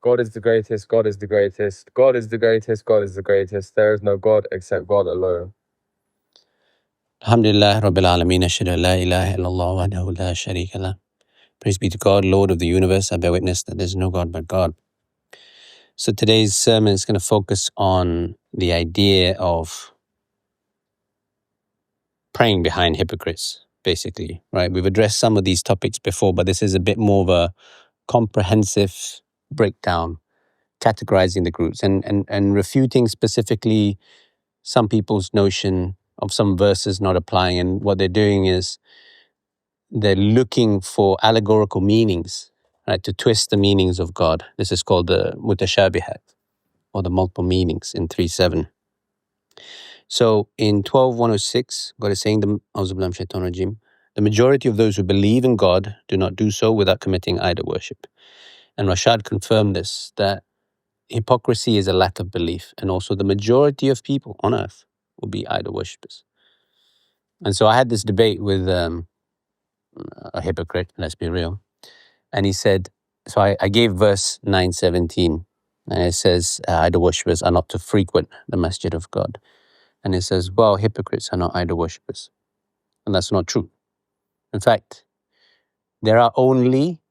God is the greatest, God is the greatest, God is the greatest, God is the greatest. There is no God except God alone. Alhamdulillah Rabbil Alameen, ashhadu an la ilaha illallah wahdahu la sharika lah. Praise be to God, Lord of the universe. I bear witness that there is no God but God. So today's sermon is going to focus on the idea of praying behind hypocrites, basically, right? We've addressed some of these topics before, but this is a bit more of a comprehensive breakdown, categorizing the groups and refuting specifically some people's notion of some verses not applying. And what they're doing is they're looking for allegorical meanings, right, to twist the meanings of God. This is called the Mutashabihat, or the multiple meanings in 3:7. So in 12:106, God is saying, the majority of those who believe in God do not do so without committing idol worship. And Rashad confirmed this, that hypocrisy is a lack of belief, and also the majority of people on earth will be idol worshippers. And so I had this debate with a hypocrite, let's be real, and he said, so I gave verse 9:17, and it says, idol worshippers are not to frequent the Masjid of God. And it says, well, hypocrites are not idol worshippers. And that's not true. In fact, there are only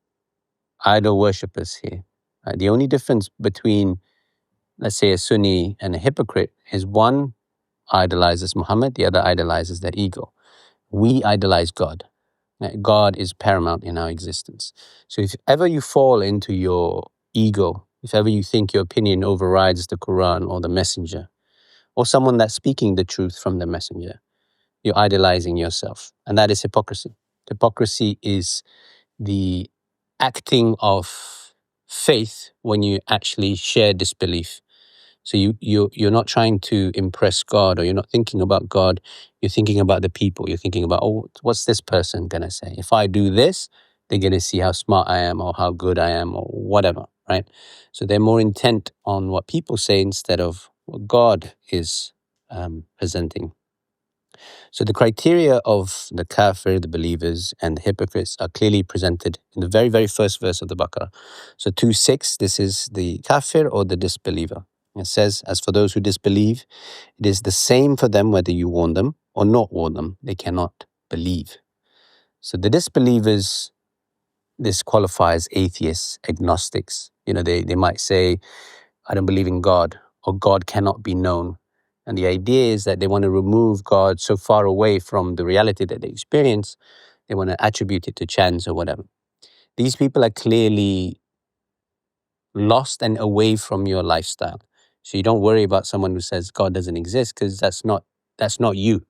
idol worshippers here. The only difference between, let's say, a Sunni and a hypocrite is one idolizes Muhammad, the other idolizes their ego. We idolize God. God is paramount in our existence. So if ever you fall into your ego, if ever you think your opinion overrides the Quran or the messenger, or someone that's speaking the truth from the messenger, you're idolizing yourself. And that is hypocrisy. Hypocrisy is the acting of faith when you actually share disbelief. So you're not trying to impress God, or you're not thinking about God. You're thinking about the people. You're thinking about, oh, what's this person going to say? If I do this, they're going to see how smart I am or how good I am or whatever, right? So they're more intent on what people say instead of what God is presenting. So the criteria of the kafir, the believers, and the hypocrites are clearly presented in the very, very first verse of the Baqarah. So 2:6, this is the kafir or the disbeliever. It says, as for those who disbelieve, it is the same for them whether you warn them or not warn them. They cannot believe. So the disbelievers, this qualifies atheists, agnostics. They might say, I don't believe in God, or God cannot be known. And the idea is that they want to remove God so far away from the reality that they experience, they want to attribute it to chance or whatever. These people are clearly lost and away from your lifestyle. So you don't worry about someone who says God doesn't exist, because that's not you.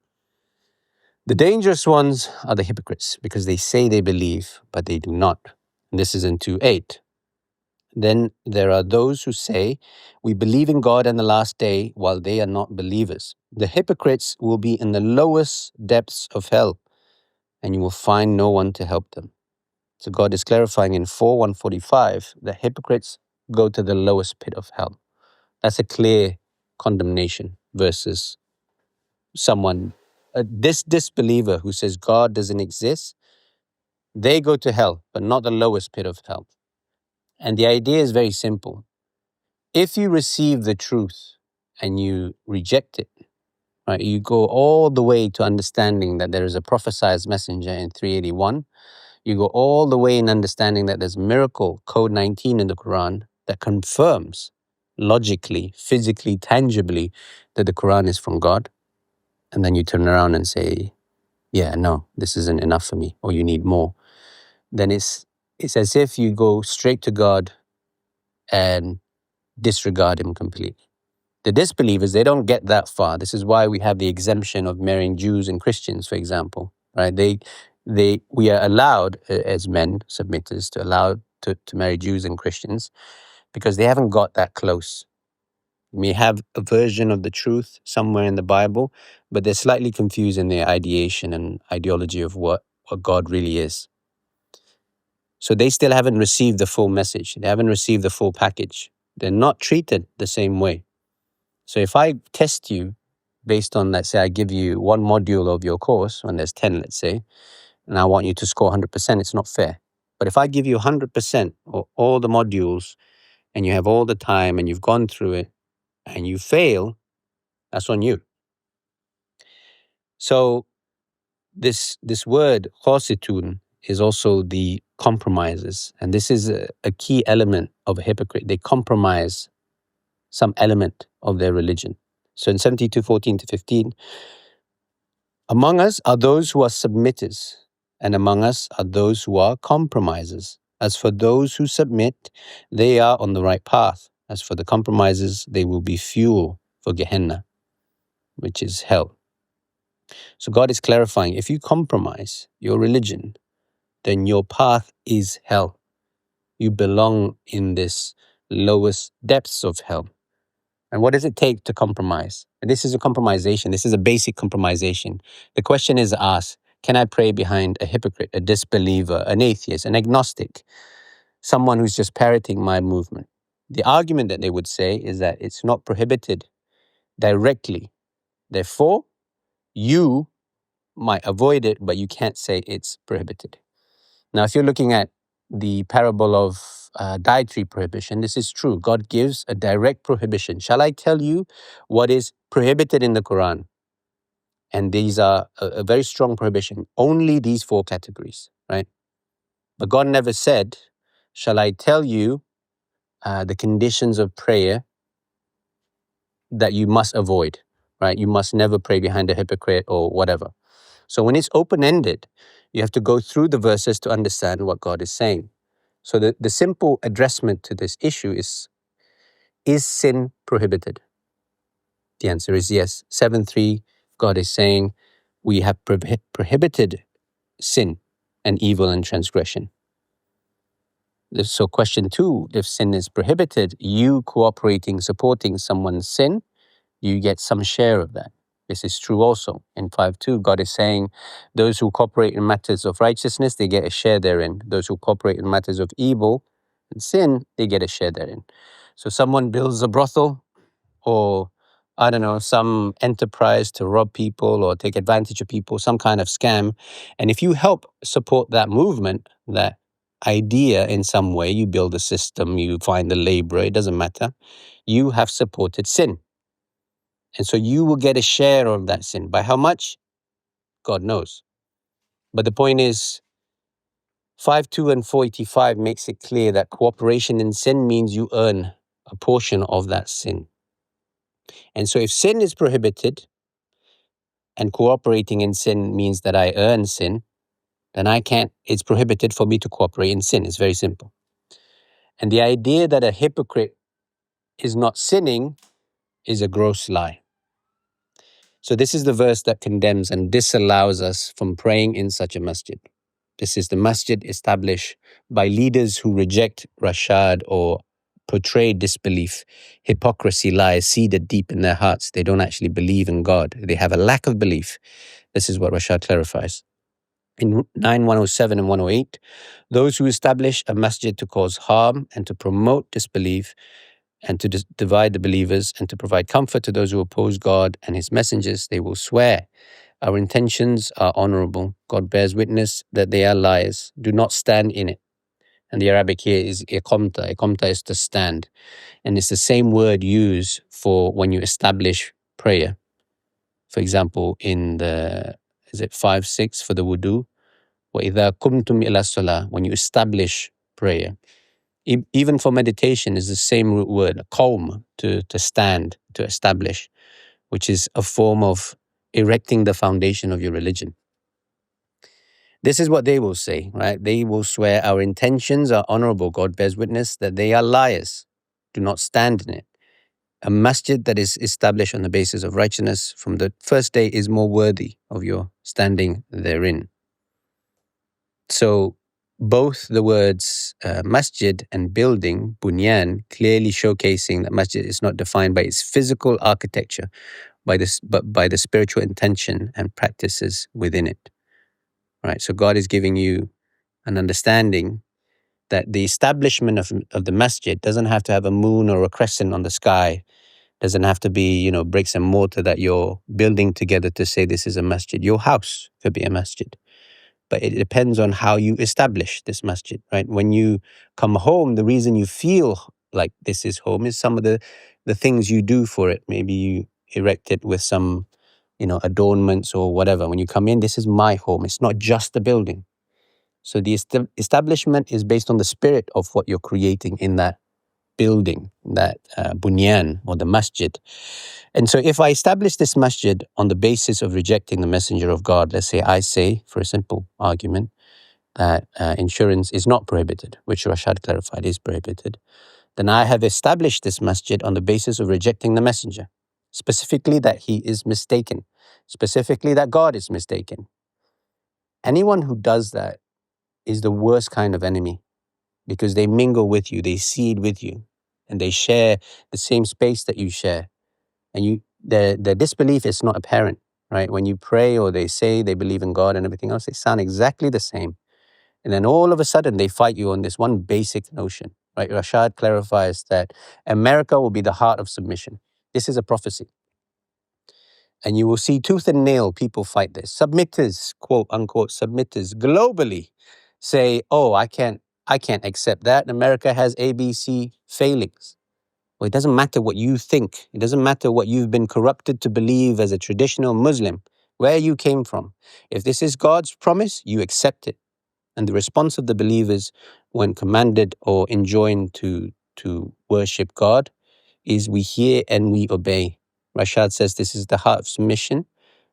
The dangerous ones are the hypocrites, because they say they believe, but they do not. And this is in 2:8. Then there are those who say, we believe in God and the last day, while they are not believers. The hypocrites will be in the lowest depths of hell, and you will find no one to help them. So God is clarifying in 4:145 that hypocrites go to the lowest pit of hell. That's a clear condemnation versus someone, this disbeliever who says God doesn't exist. They go to hell, but not the lowest pit of hell. And the idea is very simple. If you receive the truth and you reject it, right, you go all the way to understanding that there is a prophesied messenger in 381. You go all the way in understanding that there's miracle, code 19 in the Quran, that confirms logically, physically, tangibly that the Quran is from God. And then you turn around and say, yeah, no, this isn't enough for me, or you need more. Then it's as if you go straight to God and disregard him completely. The disbelievers, they don't get that far. This is why we have the exemption of marrying Jews and Christians, for example, right? We are allowed as men, submitters, to marry Jews and Christians, because they haven't got that close. You may have a version of the truth somewhere in the Bible, but they're slightly confused in their ideation and ideology of what God really is. So they still haven't received the full message. They haven't received the full package. They're not treated the same way. So if I test you based on, let's say, I give you one module of your course, when there's 10, let's say, and I want you to score 100%, it's not fair. But if I give you 100% or all the modules, and you have all the time and you've gone through it and you fail, that's on you. So this word qasitun is also the compromises, and this is a key element of a hypocrite. They compromise some element of their religion. So in 72:14-15, among us are those who are submitters, and among us are those who are compromisers. As for those who submit, they are on the right path. As for the compromisers, they will be fuel for Gehenna, which is hell. So God is clarifying, if you compromise your religion, then your path is hell. You belong in this lowest depths of hell. And what does it take to compromise? And this is a compromisation. This is a basic compromisation. The question is asked, can I pray behind a hypocrite, a disbeliever, an atheist, an agnostic, someone who's just parroting my movement? The argument that they would say is that it's not prohibited directly. Therefore, you might avoid it, but you can't say it's prohibited. Now, if you're looking at the parable of dietary prohibition, this is true. God gives a direct prohibition. Shall I tell you what is prohibited in the Quran? And these are a very strong prohibition. Only these 4 categories, right? But God never said, shall I tell you the conditions of prayer that you must avoid, right? You must never pray behind a hypocrite or whatever. So when it's open-ended, you have to go through the verses to understand what God is saying. So the simple addressment to this issue is sin prohibited? The answer is yes. 7:3, God is saying we have prohibited sin and evil and transgression. So question 2, if sin is prohibited, you cooperating, supporting someone's sin, you get some share of that. This is true also. In 5:2, God is saying those who cooperate in matters of righteousness, they get a share therein. Those who cooperate in matters of evil and sin, they get a share therein. So someone builds a brothel or, I don't know, some enterprise to rob people or take advantage of people, some kind of scam. And if you help support that movement, that idea in some way, you build a system, you find a laborer, it doesn't matter, you have supported sin. And so you will get a share of that sin. By how much? God knows. But the point is, 5:2 and 485 makes it clear that cooperation in sin means you earn a portion of that sin. And so if sin is prohibited and cooperating in sin means that I earn sin, then it's prohibited for me to cooperate in sin. It's very simple. And the idea that a hypocrite is not sinning is a gross lie. So this is the verse that condemns and disallows us from praying in such a masjid. This is the masjid established by leaders who reject rashad or portray disbelief, hypocrisy, lies seeded deep in their hearts. They don't actually believe in God. They have a lack of belief. This is what Rashad clarifies. In 9:107 and 108, those who establish a masjid to cause harm and to promote disbelief and to divide the believers and to provide comfort to those who oppose God and his messengers, they will swear, our intentions are honorable. God bears witness that they are liars. Do not stand in it. And the Arabic here is iqamta. Iqamta is to stand. And it's the same word used for when you establish prayer. For example, in the, 5:6 for the wudu? وَإِذَا قُمْتُمْ إِلَى الصَّلَاةِ, when you establish prayer. Even for meditation is the same root word, qawm, to stand, to establish, which is a form of erecting the foundation of your religion. This is what they will say, right? They will swear, our intentions are honorable. God bears witness that they are liars. Do not stand in it. A masjid that is established on the basis of righteousness from the first day is more worthy of your standing therein. So both the words masjid and building, bunyan, clearly showcasing that masjid is not defined by its physical architecture, but by the spiritual intention and practices within it. Right? So God is giving you an understanding that the establishment of the masjid doesn't have to have a moon or a crescent on the sky. Doesn't have to be, bricks and mortar that you're building together to say this is a masjid. Your house could be a masjid. But it depends on how you establish this masjid, right? When you come home, the reason you feel like this is home, is some of the things you do for it. Maybe you erect it with some, adornments or whatever. When you come in, this is my home. It's not just the building. So the establishment is based on the spirit of what you're creating in that building, that bunyan or the masjid. And so if I establish this masjid on the basis of rejecting the messenger of God, let's say I say, for a simple argument, that insurance is not prohibited, which Rashad clarified is prohibited, then I have established this masjid on the basis of rejecting the messenger, specifically that he is mistaken, specifically that God is mistaken. Anyone who does that is the worst kind of enemy, because they mingle with you, they seed with you, and they share the same space that you share. And their disbelief is not apparent, right? When you pray or they say they believe in God and everything else, they sound exactly the same. And then all of a sudden they fight you on this one basic notion, right? Rashad clarifies that America will be the heart of submission. This is a prophecy. And you will see tooth and nail people fight this. Submitters, quote unquote, submitters globally say, oh, I can't accept that. America has ABC failings. Well, it doesn't matter what you think. It doesn't matter what you've been corrupted to believe as a traditional Muslim, where you came from. If this is God's promise, you accept it. And the response of the believers when commanded or enjoined to worship God is we hear and we obey. Rashad says this is the heart of submission.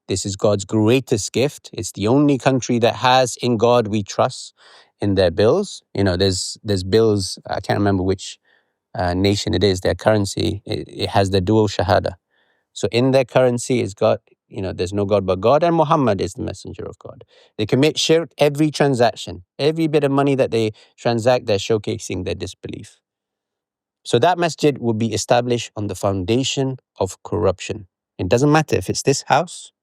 This is God's greatest gift. It's the only country that has in God we trust in their bills. There's bills, I can't remember which nation it is, their currency, it has the dual shahada. So in their currency is God, there's no God but God, and Muhammad is the messenger of God. They commit shirk every transaction. Every bit of money that they transact, they're showcasing their disbelief. So that masjid will be established on the foundation of corruption. It doesn't matter if it's this house.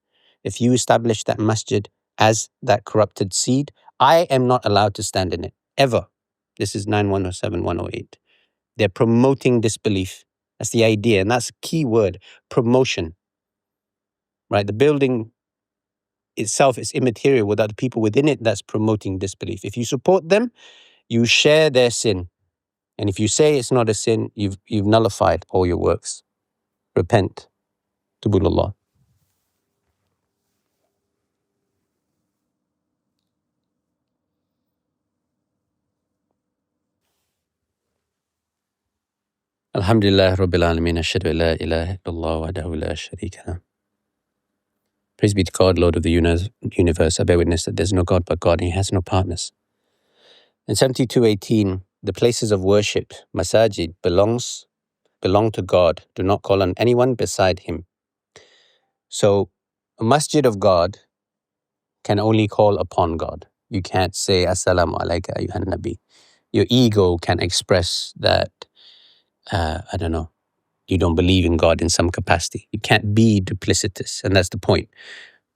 If you establish that masjid as that corrupted seed, I am not allowed to stand in it, ever. This is 9107, 108. They're promoting disbelief. That's the idea, and that's a key word, promotion. Right? The building itself is immaterial without the people within it that's promoting disbelief. If you support them, you share their sin. And if you say it's not a sin, you've nullified all your works. Repent. Tubulullah. Alhamdulillah Rabbil Alameen. Ashhadu an la ilaha illallah wahdahu la sharika lah. Praise be to God, Lord of the universe. I bear witness that there's no God but God, and He has no partners. In 72:18, the places of worship, Masjid, belong to God. Do not call on anyone beside Him. So, a masjid of God can only call upon God. You can't say, Assalamu alayka ayyuhan nabi. Your ego can express that, you don't believe in God in some capacity. You can't be duplicitous, and that's the point.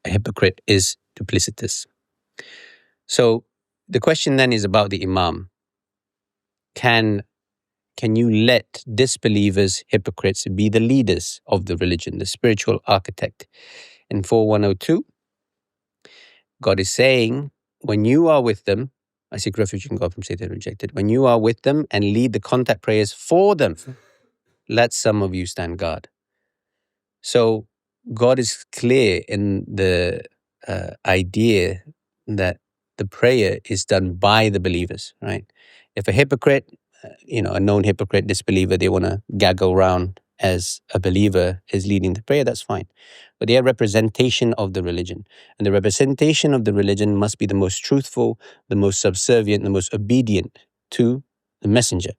A hypocrite is duplicitous. So, the question then is about the Imam. Can you let disbelievers, hypocrites, be the leaders of the religion, the spiritual architect? In 4102, God is saying, when you are with them, I seek refuge in God from Satan rejected. When you are with them and lead the contact prayers for them, let some of you stand guard. So God is clear in the idea that the prayer is done by the believers, right? If a hypocrite, a known hypocrite, disbeliever, they want to gaggle around as a believer is leading the prayer, that's fine. But they are representation of the religion. And the representation of the religion must be the most truthful, the most subservient, the most obedient to the messenger.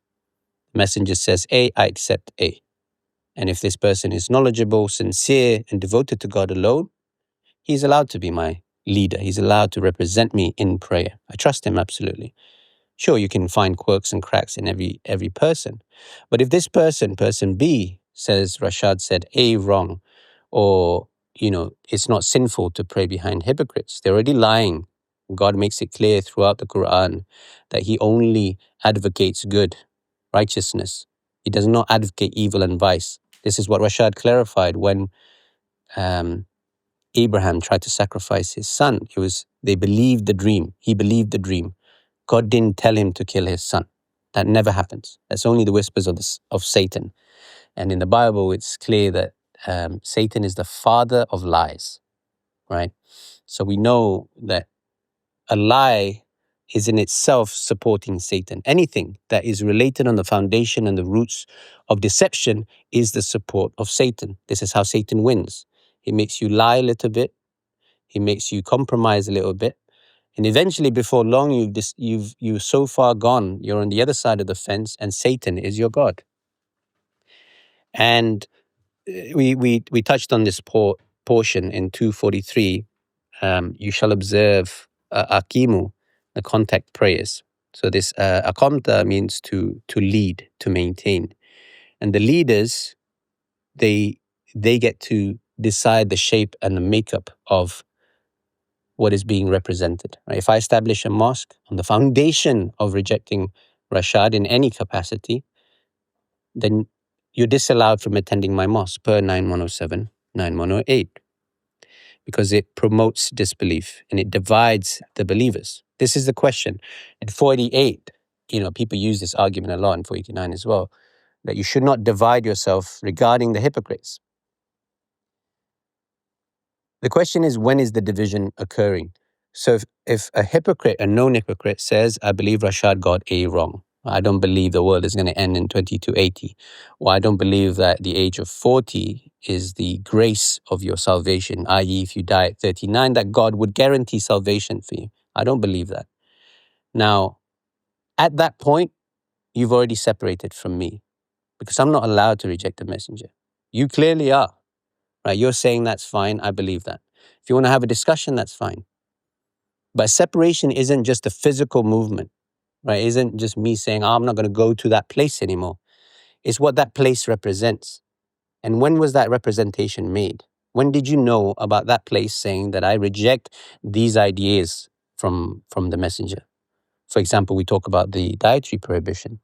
The messenger says A, I accept A. And if this person is knowledgeable, sincere, and devoted to God alone, he's allowed to be my leader. He's allowed to represent me in prayer. I trust him absolutely. Sure, you can find quirks and cracks in every person. But if this person B, says Rashad said A wrong, or, it's not sinful to pray behind hypocrites, they're already lying. God makes it clear throughout the Quran that He only advocates good, righteousness. He does not advocate evil and vice. This is what Rashad clarified when Abraham tried to sacrifice his son. They believed the dream. He believed the dream. God didn't tell him to kill his son. That never happens. That's only the whispers of Satan. And in the Bible, it's clear that Satan is the father of lies, right? So we know that a lie is in itself supporting Satan. Anything that is related on the foundation and the roots of deception is the support of Satan. This is how Satan wins. He makes you lie a little bit. He makes you compromise a little bit. And eventually, before long, you've so far gone, you're on the other side of the fence, and Satan is your God. And we touched on this portion in 243. You shall observe akimu, the contact prayers. So this akamta means to lead, to maintain, and the leaders they get to decide the shape and the makeup of what is being represented. Right? If I establish a mosque on the foundation of rejecting Rashad in any capacity, then you're disallowed from attending my mosque per 9107, 9108, because it promotes disbelief and it divides the believers. This is the question. In 488, people use this argument a lot, in 489 as well, that you should not divide yourself regarding the hypocrites. The question is, when is the division occurring? So if a hypocrite, a known hypocrite, says, I believe Rashad got A wrong, I don't believe the world is going to end in 2280, or I don't believe that the age of 40 is the grace of your salvation, i.e., if you die at 39, that God would guarantee salvation for you. I don't believe that. Now, at that point, you've already separated from me, because I'm not allowed to reject the messenger. You clearly are. Right? You're saying that's fine. I believe that. If you want to have a discussion, that's fine. But separation isn't just a physical movement, right? It isn't just me saying, I'm not going to go to that place anymore. It's what that place represents. And when was that representation made? When did you know about that place saying that I reject these ideas from the messenger? For example, we talk about the dietary prohibition.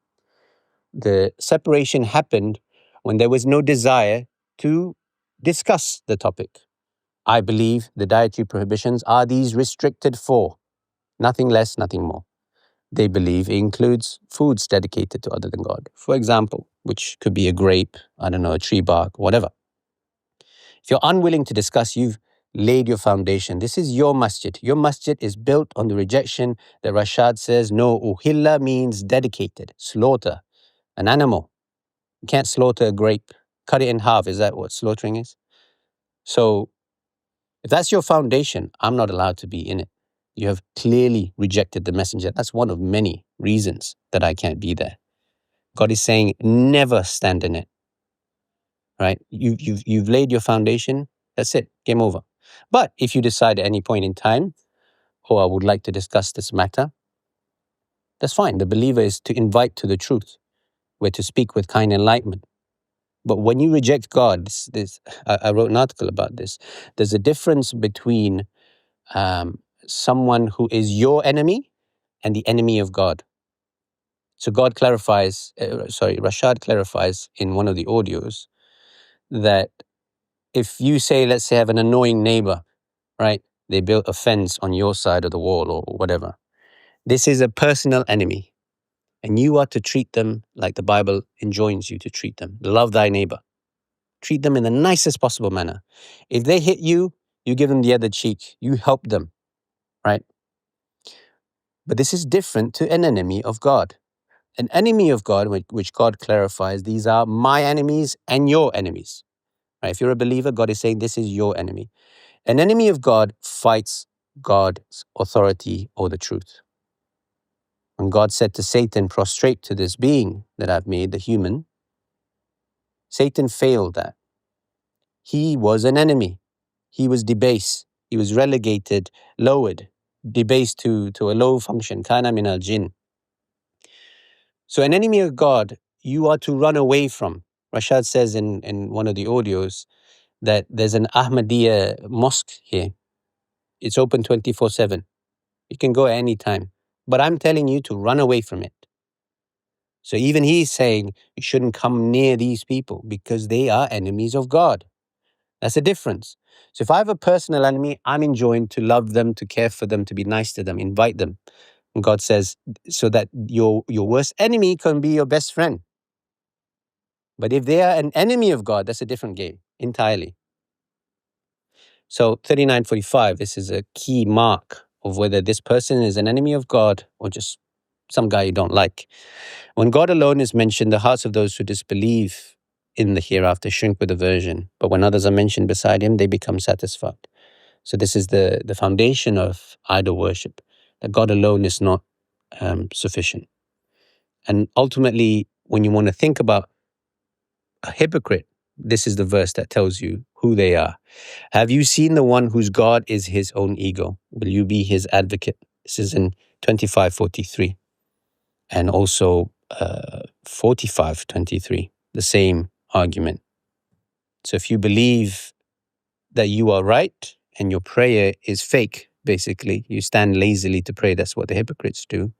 The separation happened when there was no desire to discuss the topic. I believe the dietary prohibitions are these restricted for, nothing less, nothing more. They believe it includes foods dedicated to other than God. For example, which could be a grape, a tree bark, whatever. If you're unwilling to discuss, you've laid your foundation. This is your masjid. Your masjid is built on the rejection that Rashad says, no, uhilla means dedicated, slaughter, an animal. You can't slaughter a grape, cut it in half. Is that what slaughtering is? So if that's your foundation, I'm not allowed to be in it. You have clearly rejected the messenger. That's one of many reasons that I can't be there. God is saying, never stand in it. Right? You've laid your foundation. That's it. Game over. But if you decide at any point in time, I would like to discuss this matter, that's fine. The believer is to invite to the truth. We're to speak with kind enlightenment. But when you reject God, I wrote an article about this. There's a difference between someone who is your enemy and the enemy of God. So Rashad clarifies in one of the audios that if you say, let's say, I have an annoying neighbor, right? They built a fence on your side of the wall or whatever. This is a personal enemy. And you are to treat them like the Bible enjoins you to treat them. Love thy neighbor. Treat them in the nicest possible manner. If they hit you, you give them the other cheek. You help them, right? But this is different to an enemy of God. An enemy of God, which God clarifies, these are my enemies and your enemies. Right? If you're a believer, God is saying this is your enemy. An enemy of God fights God's authority or the truth. When God said to Satan, prostrate to this being that I've made, the human, Satan failed that. He was an enemy. He was debased. He was relegated, lowered, debased to a low function, kana min al-jinn. So an enemy of God, you are to run away from. Rashad says in one of the audios that there's an Ahmadiyya mosque here. It's open 24/7. You can go at any time. But I'm telling you to run away from it. So even he's saying you shouldn't come near these people because they are enemies of God. That's a difference. So if I have a personal enemy, I'm enjoined to love them, to care for them, to be nice to them, invite them. And God says, so that your worst enemy can be your best friend. But if they are an enemy of God, that's a different game entirely. So 39:45, this is a key mark of whether this person is an enemy of God or just some guy you don't like. When God alone is mentioned, the hearts of those who disbelieve in the hereafter shrink with aversion. But when others are mentioned beside him, they become satisfied. So this is the foundation of idol worship, that God alone is not sufficient. And ultimately, when you want to think about a hypocrite, this is the verse that tells you who they are. Have you seen the one whose God is his own ego? Will you be his advocate? This is in 25:43. And also 45:23, the same argument. So if you believe that you are right and your prayer is fake, basically, you stand lazily to pray, that's what the hypocrites do.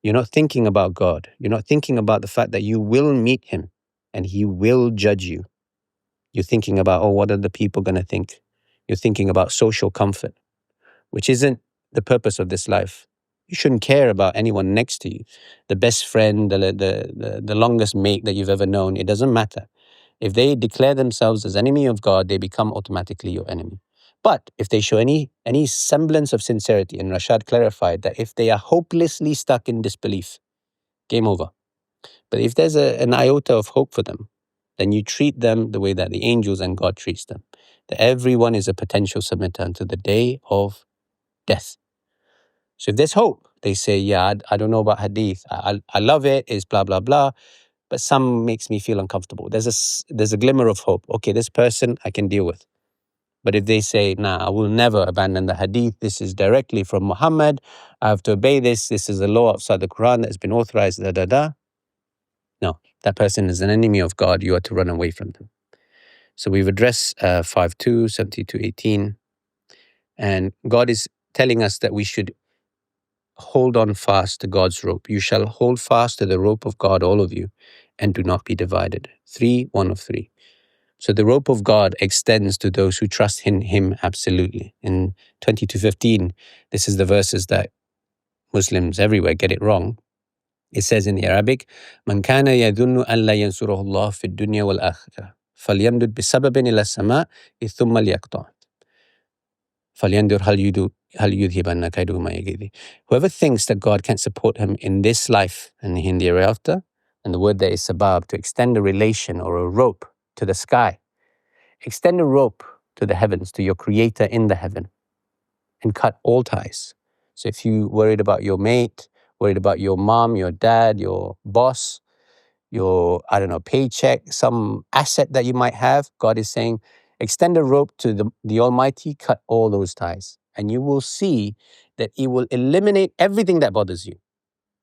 You're not thinking about God. You're not thinking about the fact that you will meet him and he will judge you. You're thinking about, oh, what are the people going to think? You're thinking about social comfort, which isn't the purpose of this life. You shouldn't care about anyone next to you, the best friend, the longest mate that you've ever known. It doesn't matter. If they declare themselves as enemy of God, they become automatically your enemy. But if they show any semblance of sincerity, and Rashad clarified that if they are hopelessly stuck in disbelief, game over. But if there's an iota of hope for them, then you treat them the way that the angels and God treats them. That everyone is a potential submitter until the day of death. So if there's hope, they say, yeah, I don't know about hadith. I love it, it's blah, blah, blah. But some makes me feel uncomfortable. There's a glimmer of hope. Okay, this person I can deal with. But if they say, nah, I will never abandon the hadith. This is directly from Muhammad. I have to obey this. This is a law outside the Quran that has been authorized, da, da, da. No, that person is an enemy of God. You are to run away from them. So we've addressed 5:2, 70-18. And God is telling us that we should hold on fast to God's rope. You shall hold fast to the rope of God, all of you, and do not be divided. 1 of 3. So the rope of God extends to those who trust in him absolutely. In 20-15, this is the verses that Muslims everywhere get it wrong. It says in the Arabic, "Man kana yadhunnu an la yansuruhu Allah fi dunya wal akhirah, falyamdud bisababin ila as-sama' thumma liyaqta'. Falyandur hal yudhibanna kaiduhu ma yaghidhi." Whoever thinks that God can't support him in this life and in the hereafter, and the word there is sabab, to extend a relation or a rope to the sky. Extend a rope to the heavens, to your creator in the heaven, and cut all ties. So if you worried about your mate, worried about your mom, your dad, your boss, your, I don't know, paycheck, some asset that you might have, God is saying, extend a rope to the Almighty, cut all those ties. And you will see that He will eliminate everything that bothers you.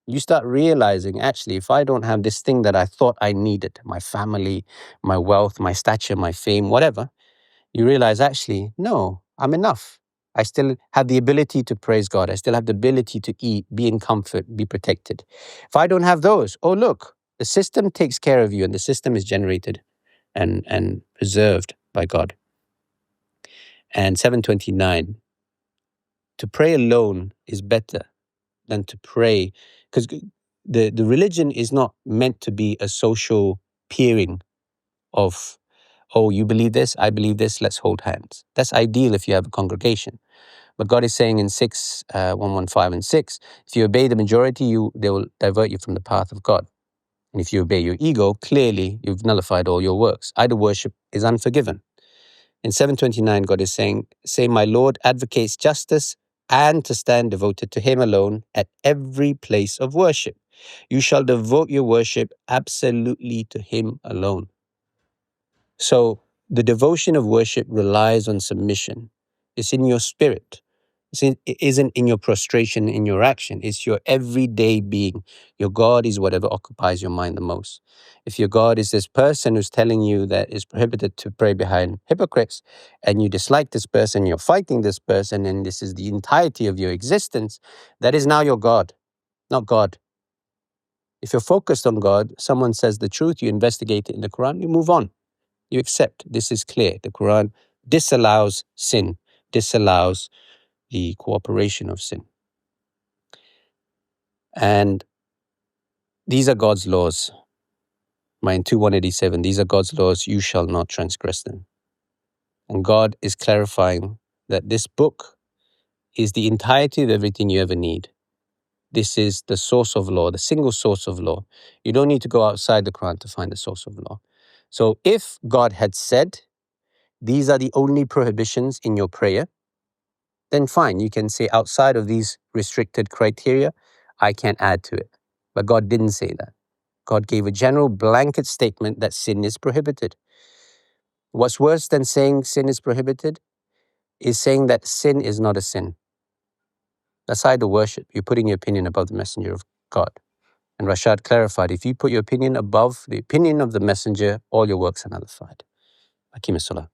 You start realizing, actually, if I don't have this thing that I thought I needed, my family, my wealth, my stature, my fame, whatever, you realize, actually, no, I'm enough. I still have the ability to praise God. I still have the ability to eat, be in comfort, be protected. If I don't have those, oh, look, the system takes care of you, and the system is generated and preserved by God. And 729, to pray alone is better than to pray, because the religion is not meant to be a social peering of, oh, you believe this, I believe this, let's hold hands. That's ideal if you have a congregation. But God is saying in 115 and 6, if you obey the majority, they will divert you from the path of God. And if you obey your ego, clearly you've nullified all your works. Idol worship is unforgiven. In 729, God is saying, say, my Lord advocates justice and to stand devoted to him alone at every place of worship. You shall devote your worship absolutely to him alone. So the devotion of worship relies on submission. It's in your spirit. It isn't in your prostration, in your action. It's your everyday being. Your God is whatever occupies your mind the most. If your God is this person who's telling you that it's prohibited to pray behind hypocrites, and you dislike this person, you're fighting this person, and this is the entirety of your existence, that is now your God, not God. If you're focused on God, someone says the truth, you investigate it in the Quran, you move on. You accept this is clear. The Quran disallows sin, disallows the cooperation of sin. And these are God's laws. In 2:187, these are God's laws, you shall not transgress them. And God is clarifying that this book is the entirety of everything you ever need. This is the source of law, the single source of law. You don't need to go outside the Quran to find the source of law. So if God had said, these are the only prohibitions in your prayer, then fine, you can say outside of these restricted criteria, I can add to it. But God didn't say that. God gave a general blanket statement that sin is prohibited. What's worse than saying sin is prohibited is saying that sin is not a sin. Aside the worship, you're putting your opinion above the messenger of God. And Rashad clarified, if you put your opinion above the opinion of the messenger, all your works are nullified. Akim as-salah.